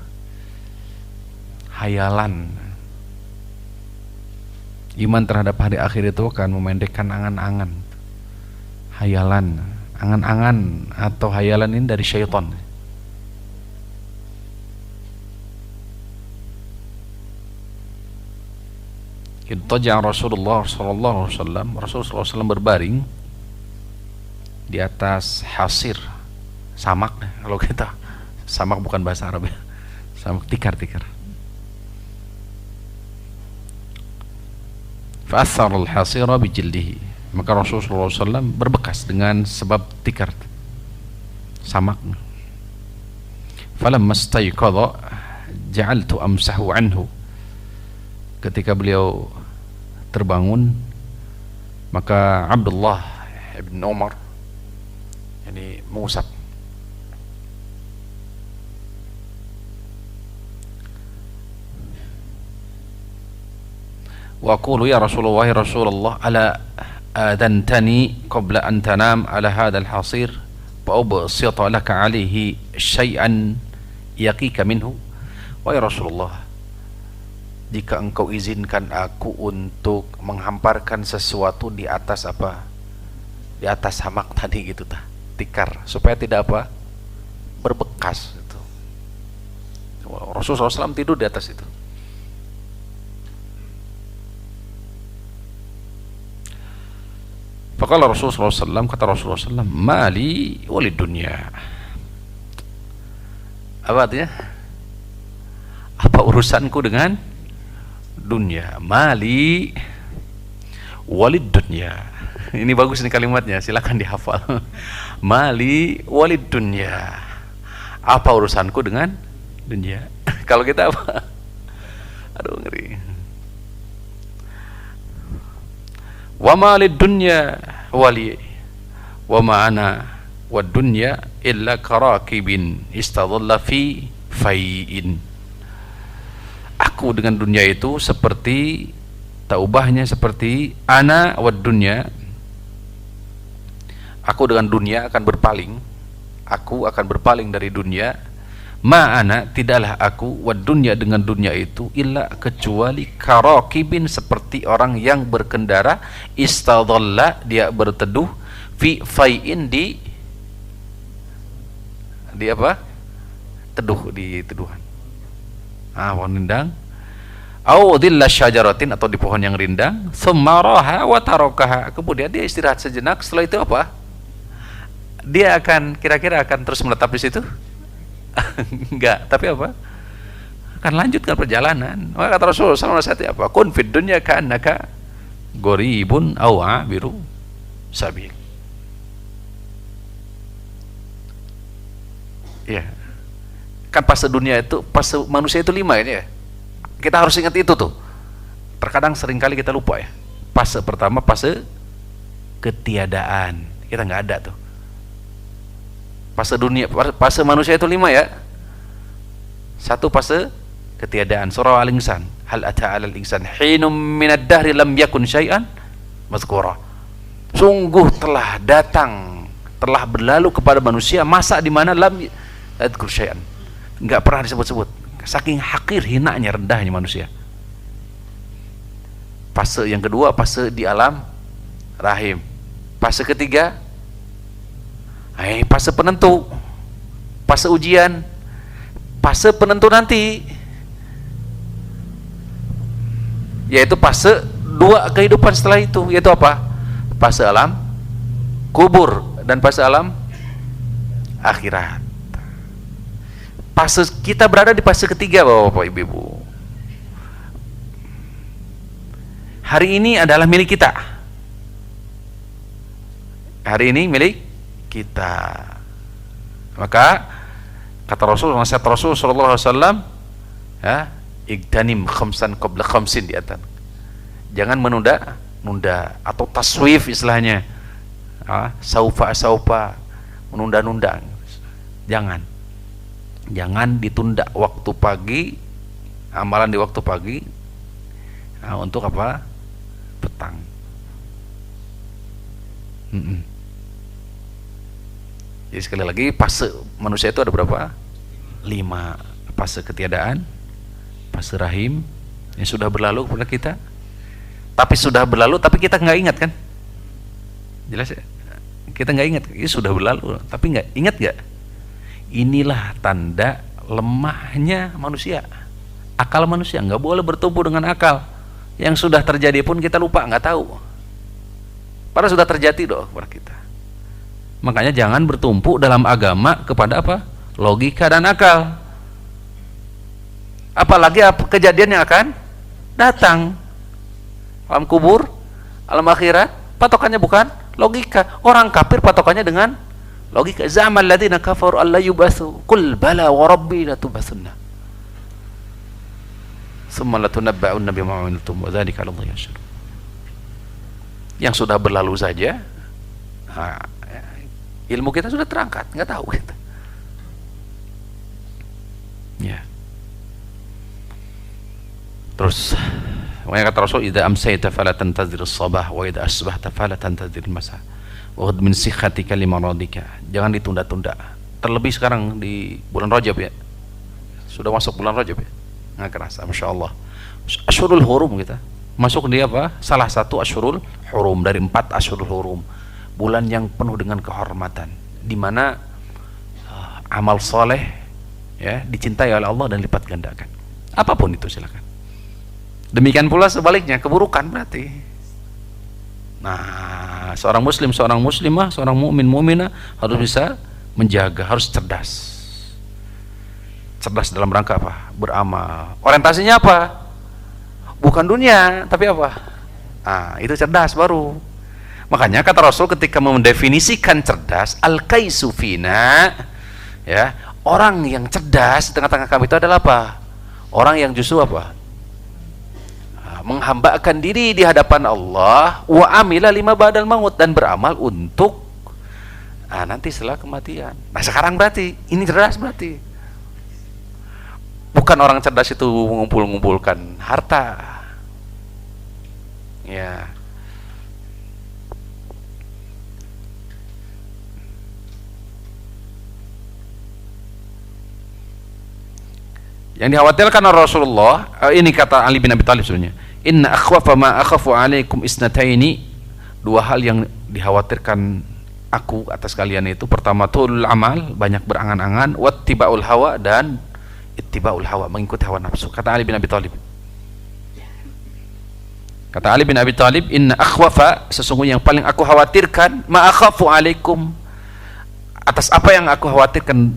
Speaker 1: Hayalan. Iman terhadap hari akhir itu akan memendekkan angan-angan, hayalan. Angan-angan atau hayalan ini dari syaitan. Ittaja Rasulullah sallallahu alaihi wasallam, Rasulullah SAW berbaring di atas hasir, samak. Kalau kita, samak bukan bahasa Arab ya, samak, tikar-tikar. Fa'athar al-hasira bijildihi, maka Rasulullah SAW berbekas dengan sebab tikar, samak. Falamma stayqadha ja'altu amsahu anhu, ketika beliau terbangun, maka Abdullah ibn Umar ini mengusap. Wa aqulu ya Rasulullah, ya Rasulullah, ala adantani qabla an tanam ala hadha al-hasir fa ubsita laka alayhi syai'an yaqika minhu. Wa ya Rasulullah, jika engkau izinkan aku untuk menghamparkan sesuatu di atas apa? Di atas hamak tadi gitu, tikar, supaya tidak apa? Berbekas itu. Rasulullah SAW tidur di atas itu. Faqala Rasulullah SAW, kata Rasulullah SAW, mali walid dunya. Apa artinya? Apa urusanku dengan dunia? Mali walid dunya. Ini bagus nih kalimatnya, silakan dihafal. Mali walid dunya. Apa urusanku dengan dunia? Kalau kita apa? Aduh, ngeri. Wa malid dunya wali wa ma'ana wa dunya illa karakibin istadalla fi fai'in. Aku dengan dunia itu seperti, tak ubahnya seperti ana wa dunya. Aku dengan dunia akan berpaling. Aku akan berpaling dari dunia. Ma'ana, tidaklah aku wa dunya dengan dunia itu illa kecuali karakibin seperti orang yang berkendara istadalla, dia berteduh fi fai'in di apa? Teduh, di teduhan. Pohon rindang. Au dhilla syajaratin, atau di pohon yang rindang. Tsumma raha wa tarakaha, kemudian dia istirahat sejenak. Setelah itu apa? Dia akan kira-kira akan terus menetap di situ? Enggak, tapi apa? Akan lanjutkan perjalanan. Maka kata Rasulullah SAW apa? Kun fid dunya ka'annaka gharibun aw abiru sabil. Ya. Kan fase dunia itu, fase manusia itu 5 ini ya. Kita harus ingat itu tuh. Terkadang seringkali kita lupa ya. Fase pertama fase ketiadaan. Kita nggak ada tuh. Fase dunia, fase manusia itu 5 ya. 1 fase ketiadaan. Surah Al-Insan. Hal ata 'alal insan hinum minad dahri lam yakun syai'an mazkura. Sungguh telah datang, telah berlalu kepada manusia masa di mana lam yadhkur syai'an, enggak pernah disebut-sebut. Saking hakir, hinanya, rendahnya manusia. Fase yang kedua, fase di alam rahim. Fase ketiga, fase penentu, fase ujian, fase penentu nanti, yaitu fase 2 kehidupan setelah itu, yaitu apa? Fase alam kubur dan fase alam akhirat. Fase kita berada di fase ketiga, Bapak Ibu. Hari ini adalah milik kita. Hari ini milik kita. Maka kata Rasul, nasihat Rasul sallallahu alaihi wasallam, ya, igtanim khamsan qabla khamsin, di atas. Jangan menunda atau taswif istilahnya. Saufa menunda-nunda. Jangan ditunda waktu pagi, amalan di waktu pagi, untuk apa? Petang. Jadi sekali lagi, fase manusia itu ada berapa? 5. Fase ketiadaan, fase rahim yang sudah berlalu kepada kita. Tapi sudah berlalu, tapi kita nggak ingat kan? Jelas ya? Kita nggak ingat, ini sudah berlalu, tapi nggak ingat nggak? Inilah tanda lemahnya manusia. Akal manusia nggak boleh bertumpu dengan akal. Yang sudah terjadi pun kita lupa, nggak tahu. Padahal sudah terjadi kepada kita. Makanya jangan bertumpu dalam agama kepada apa? Logika dan akal. Apalagi kejadian yang akan datang. Alam kubur, alam akhirat, patokannya bukan logika. Orang kafir patokannya dengan logika. Za'amal ladzina kafaru alla yubatsu. Qul bala wa rabbi latubatsunna. Tsumma latunabba'unna bima 'amiltum wa dzalika 'ala Allahi yashhad. Yang sudah berlalu saja, ilmu kita sudah terangkat, nggak tahu kita. Ya. Terus, makanya kata Rasul, idza amsayta fala tantazir as-sabah wa idza asbahta fala tantazir al-masa. Wa khudh min sikhatika limaradika. Jangan ditunda-tunda. Terlebih sekarang di bulan Rajab ya. Sudah masuk bulan Rajab ya. Nggak kerasa, Masya Allah. Asyurul Hurum kita. Masuk dia apa? Salah satu Asyurul Hurum dari 4 Asyurul Hurum. Bulan yang penuh dengan kehormatan, di mana amal soleh ya dicintai oleh Allah dan lipat gandakan. Apapun itu silakan. Demikian pula sebaliknya, keburukan berarti. Nah, seorang muslim, seorang muslimah, seorang mukmin, mukminah harus bisa menjaga, harus cerdas. Cerdas dalam rangka apa? Beramal. Orientasinya apa? Bukan dunia, tapi apa? Itu cerdas baru. Makanya kata Rasul ketika mendefinisikan cerdas, al-kaisu fina, ya, orang yang cerdas di tengah-tengah kami itu adalah apa? Orang yang justru apa? Menghambakan diri di hadapan Allah, wa amila lima ba'dal maut, dan beramal untuk nanti setelah kematian. Nah sekarang berarti ini cerdas, berarti bukan orang cerdas itu mengumpulkan harta, ya. Yang dikhawatirkan oleh Rasulullah, ini kata Ali bin Abi Thalib sebenarnya, inna akhwafa ma akhafu alaikum isnataini, dua hal yang dikhawatirkan aku atas kalian itu, pertama tulul amal, banyak berangan-angan, wattibaul hawa, dan ittibaul hawa, mengikuti hawa nafsu. Kata Ali bin Abi Thalib, kata Ali bin Abi Thalib, inna akhwafa, sesungguhnya yang paling aku khawatirkan, ma akhafu alaikum, atas apa yang aku khawatirkan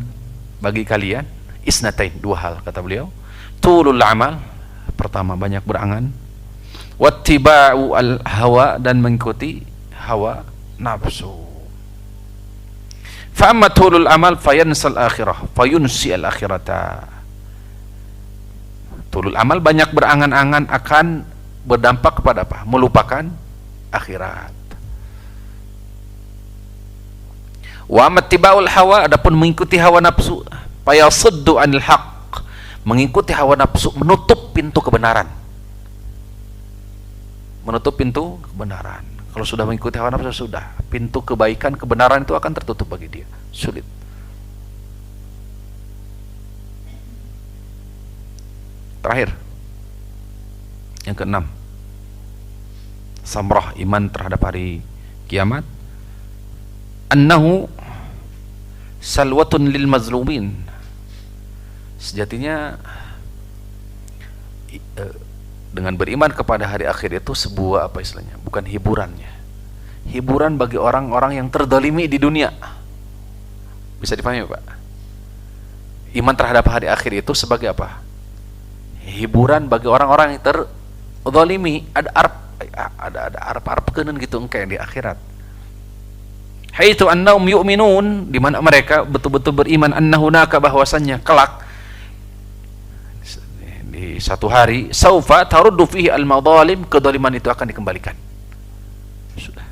Speaker 1: bagi kalian, isnatain, dua hal, kata beliau, tulul amal, pertama banyak berangan, wattiba'u al hawa, dan mengikuti hawa nafsu. Fa amma tulul amal fayansal akhirah fayunsi al akhirata. Tulul amal, banyak berangan-angan, akan berdampak kepada apa? Melupakan akhirat. Wa amma tiba'ul hawa, adapun mengikuti hawa nafsu, fayasuddu anil haq, mengikuti hawa nafsu menutup pintu kebenaran, menutup pintu kebenaran. Kalau sudah mengikuti hawa nafsu, sudah, pintu kebaikan, kebenaran itu akan tertutup bagi dia, sulit. Terakhir, yang keenam, samrah iman terhadap hari kiamat, annahu salwatun lil mazlumin, sejatinya dengan beriman kepada hari akhir itu sebuah apa istilahnya, bukan hiburannya, hiburan bagi orang-orang yang terdolimi di dunia. Bisa dipahami Pak? Iman terhadap hari akhir itu sebagai apa? Hiburan bagi orang-orang yang terdolimi. Ada arp kenen gitu engke di akhirat. Haitsu annahum yu'minun, di mana mereka betul-betul beriman, annahunaka, bahwasannya kelak di satu hari, saufa taruddu fihi al-madhalim, kedoliman itu akan dikembalikan. Sudah.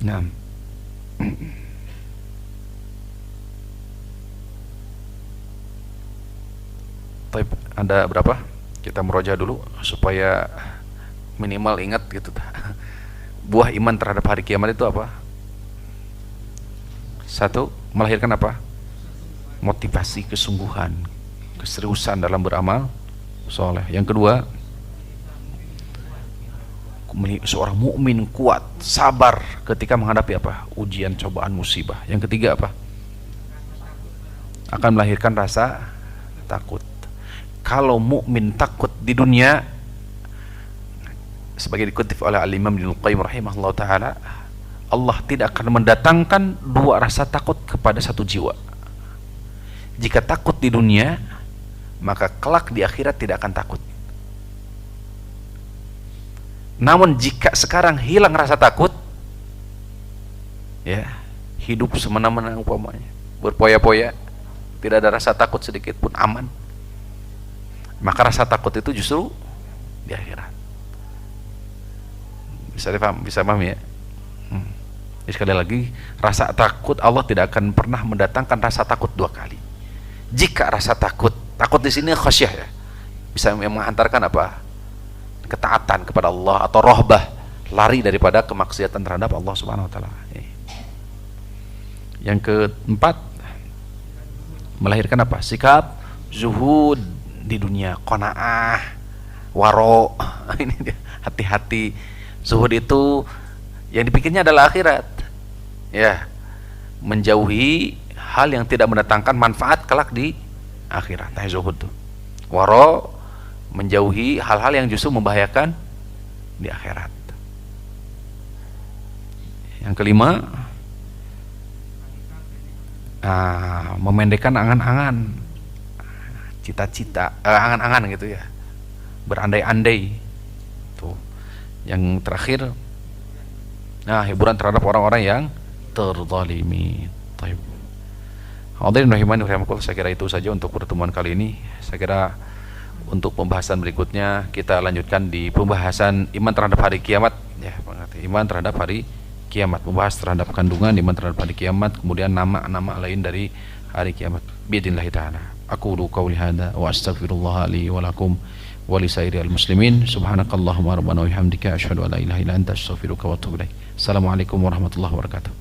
Speaker 1: Nah. Baik, ada berapa? Kita meroja dulu supaya minimal ingat gitu. Buah iman terhadap hari kiamat itu apa? Satu, melahirkan apa? Motivasi, kesungguhan, keseriusan dalam beramal soleh. Yang kedua, seorang mukmin kuat, sabar ketika menghadapi apa? Ujian, cobaan, musibah. Yang ketiga apa? Akan melahirkan rasa takut. Kalau mukmin takut di dunia, sebagai dikutip oleh Al-Imam Ibnu Qayyim rahimahullah ta'ala, Allah tidak akan mendatangkan dua rasa takut kepada satu jiwa. Jika takut di dunia, maka kelak di akhirat tidak akan takut. Namun jika sekarang hilang rasa takut, ya, hidup semena-mena umpamanya, berpoya-poya, tidak ada rasa takut sedikit pun, aman, maka rasa takut itu justru di akhirat. Bisa dipaham, bisa paham ya? Jadi sekali lagi, rasa takut, Allah tidak akan pernah mendatangkan rasa takut dua kali. Jika rasa takut di sini khasyah ya, bisa menghantarkan apa? Ketaatan kepada Allah, atau rohbah, lari daripada kemaksiatan terhadap Allah Subhanahu wa taala. Yang keempat, melahirkan apa? Sikap zuhud di dunia, qanaah, waro. Ini dia, hati-hati. Zuhud itu yang dipikirnya adalah akhirat, ya, menjauhi hal yang tidak mendatangkan manfaat kelak di akhirat. Nah, zuhud tuh. Waro, menjauhi hal-hal yang justru membahayakan di akhirat. Yang kelima, memendekkan angan-angan, cita-cita, angan-angan gitu ya, berandai-andai. Tuh. Yang terakhir, nah, hiburan terhadap orang-orang yang terzalimi. Taib. Hadirin rahimani rahimakumullah, saya kira itu saja untuk pertemuan kali ini. Saya kira untuk pembahasan berikutnya kita lanjutkan di pembahasan iman terhadap hari kiamat ya, iman terhadap hari kiamat, membahas terhadap kandungan iman terhadap hari kiamat, kemudian nama-nama lain dari hari kiamat. Biidznillah taala. Aqulu qauli hadza wa astaghfirullah li wa lakum wa li sairil muslimin. Subhanakallahumma rabbana wa bihamdika asyhadu an la ilaha illa anta astaghfiruka wa atubu ilaik. Assalamualaikum warahmatullahi wabarakatuh.